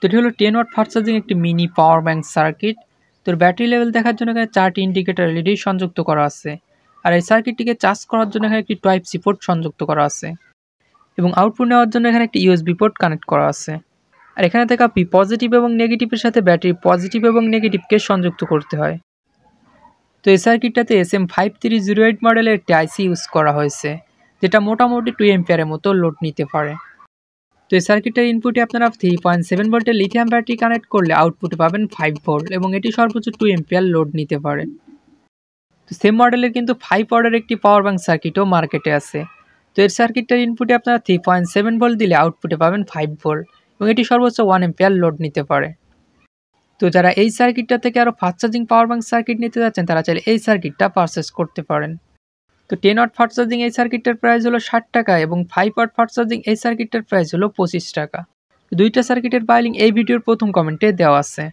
তো এটি হলো 10 ওয়াট ফাস্ট চার্জিং একটি মিনি পাওয়ার ব্যাংক সার্কিট। তোর ব্যাটারি লেভেল দেখার জন্য এখানে 4টি ইন্ডিকেটর এলইডি সংযুক্ত করা আছে। আর এই সার্কিটটিকে চার্জ করার জন্য এখানে একটি টাইপ সি পোর্ট সংযুক্ত করা আছে এবং আউটপুট নেওয়ার জন্য এখানে একটি ইউএসবি পোর্ট কানেক্ট করা আছে। আর এখানে থেকে আপনি পজিটিভ এবং নেগেটিভের সাথে ব্যাটারি পজিটিভ এবং নেগেটিভকে সংযুক্ত করতে হয়। তো এই সার্কিটটাতে SM5308 মডেলের একটি আইসি ইউজ করা হয়েছে, যেটা মোটামুটি 2 এম্পিয়ারের মতো লোড নিতে পারে। তো এই সার্কিটের ইনপুটে আপনারা 3.7 ভোল্টের লিথিয়াম ব্যাটারি কানেক্ট করলে আউটপুটে পাবেন 5 ভোল্ট এবং এটি সর্বোচ্চ 2 এম্পিয়ার লোড নিতে পারে। তো সেম মডেলের কিন্তু 5 ওয়াটের একটি পাওয়ার ব্যাংক সার্কিটও মার্কেটে আছে। তো এর সার্কিটটার ইনপুটে আপনারা 3.7 ভোল্ট দিলে আউটপুটে পাবেন 5 ভোল্ট এবং এটি সর্বোচ্চ 1 এম্পিয়ার লোড নিতে পারে। তো যারা এই সার্কিটটা থেকে আরও fast charging power bank circuit নিতে যাচ্ছেন তারা চাইলে এই সার্কিটটা পারচেস করতে পারেন। তো 10 ওয়াট ফাস্ট চার্জিং এই সার্কিটটার প্রাইস হলো 60 টাকা এবং 5 ওয়াট ফাস্ট চার্জিং এই সার্কিটটার প্রাইস হলো 25 টাকা। দুইটা সার্কিটের বাইলিং এই ভিডিওর প্রথম কমেন্টে দেওয়া আছে।